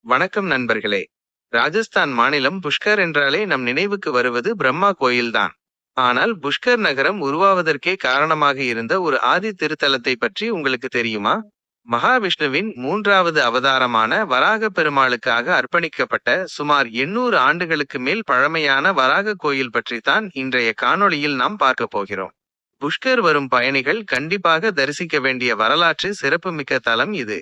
வணக்கம் நண்பர்களே. ராஜஸ்தான் மாநிலம் புஷ்கர் என்றாலே நம் நினைவுக்கு வருவது பிரம்மா கோயில்தான். ஆனால் புஷ்கர் நகரம் உருவாவதற்கே காரணமாக இருந்த ஒரு ஆதி திருத்தலத்தை பற்றி உங்களுக்கு தெரியுமா? மகாவிஷ்ணுவின் மூன்றாவது அவதாரமான வராக பெருமாளுக்காக அர்ப்பணிக்கப்பட்ட சுமார் 800 ஆண்டுகளுக்கு மேல் பழமையான வராக கோயில் பற்றித்தான் இன்றைய காணொளியில் நாம் பார்க்க போகிறோம். புஷ்கர் வரும் பயணிகள் கண்டிப்பாக தரிசிக்க வேண்டிய வரலாற்று சிறப்புமிக்க தலம் இது.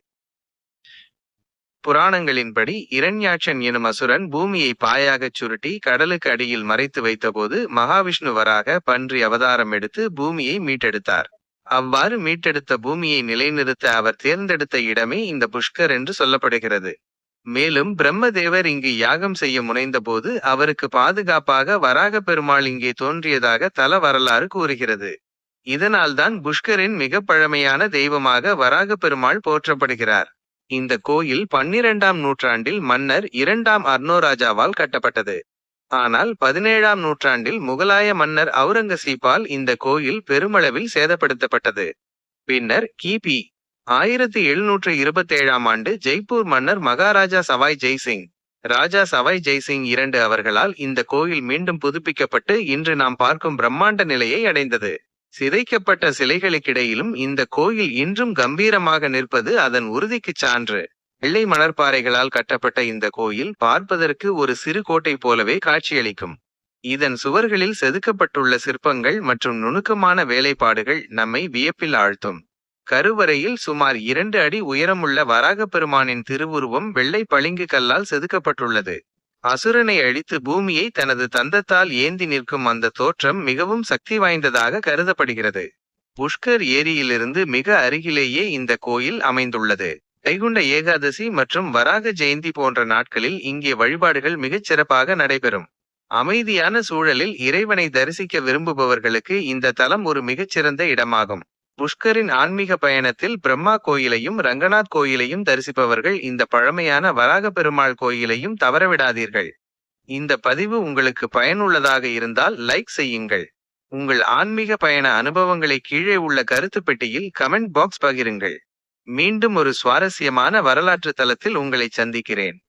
புராணங்களின்படி இரண்யாட்சன் எனும் அசுரன் பூமியை பாயாகச் சுருட்டி கடலுக்கு அடியில் மறைத்து வைத்தபோது மகாவிஷ்ணு வராக பன்றி அவதாரம் எடுத்து பூமியை மீட்டெடுத்தார். அவ்வாறு மீட்டெடுத்த பூமியை நிலைநிறுத்த அவர் தேர்ந்தெடுத்த இடமே இந்த புஷ்கர் என்று சொல்லப்படுகிறது. மேலும் பிரம்மதேவர் இங்கு யாகம் செய்ய முனைந்தபோது அவருக்கு பாதுகாப்பாக வராக பெருமாள் இங்கே தோன்றியதாக தல வரலாறு கூறுகிறது. இதனால்தான் புஷ்கரின் மிக பழமையான தெய்வமாக வராக பெருமாள் போற்றப்படுகிறார். இந்த கோயில் 12ஆம் நூற்றாண்டில் மன்னர் 2ஆம் அர்னோராஜாவால் கட்டப்பட்டது. ஆனால் 17ஆம் நூற்றாண்டில் முகலாய மன்னர் அவுரங்கசீப்பால் இந்த கோயில் பெருமளவில் சேதப்படுத்தப்பட்டது. பின்னர் கிபி 1727ஆம் ஆண்டு ஜெய்ப்பூர் மன்னர் மகாராஜா சவாய் ஜெய்சிங் ராஜா சவாய் ஜெய்சிங் 2 அவர்களால் இந்த கோயில் மீண்டும் புதுப்பிக்கப்பட்டு இன்று நாம் பார்க்கும் பிரம்மாண்ட நிலையை அடைந்தது. சிதைக்கப்பட்ட சிலைகளுக்கிடையிலும் இந்த கோயில் இன்றும் கம்பீரமாக நிற்பது அதன் உறுதிக்குச் சான்று. வெள்ளை மணற்பாறைகளால் கட்டப்பட்ட இந்த கோயில் பார்ப்பதற்கு ஒரு சிறு கோட்டை போலவே காட்சியளிக்கும். இதன் சுவர்களில் செதுக்கப்பட்டுள்ள சிற்பங்கள் மற்றும் நுணுக்கமான வேலைப்பாடுகள் நம்மை வியப்பில் ஆழ்த்தும். கருவறையில் சுமார் 2 அடி உயரமுள்ள வராக பெருமானின் திருவுருவம் வெள்ளை பளிங்கு கல்லால் செதுக்கப்பட்டுள்ளது. அசுரனை அழித்து பூமியை தனது தந்தத்தால் ஏந்தி நிற்கும் அந்த தோற்றம் மிகவும் சக்தி வாய்ந்ததாக கருதப்படுகிறது. புஷ்கர் ஏரியிலிருந்து மிக அருகிலேயே இந்த கோயில் அமைந்துள்ளது. வைகுண்ட ஏகாதசி மற்றும் வராக ஜெயந்தி போன்ற நாட்களில் இங்கே வழிபாடுகள் மிகச் சிறப்பாக நடைபெறும். அமைதியான சூழலில் இறைவனை தரிசிக்க விரும்புபவர்களுக்கு இந்த தலம் ஒரு மிகச்சிறந்த இடமாகும். புஷ்கரின் ஆன்மீக பயணத்தில் பிரம்மா கோயிலையும் ரங்கநாத் கோயிலையும் தரிசிப்பவர்கள் இந்த பழமையான வராக பெருமாள் கோயிலையும் தவறவிடாதீர்கள். இந்த பதிவு உங்களுக்கு பயனுள்ளதாக இருந்தால் லைக் செய்யுங்கள். உங்கள் ஆன்மீக பயண அனுபவங்களை கீழே உள்ள கருத்து பெட்டியில் கமெண்ட் பாக்ஸ் பகிருங்கள். மீண்டும் ஒரு சுவாரஸ்யமான வரலாற்று தலத்தில் உங்களை சந்திக்கிறேன்.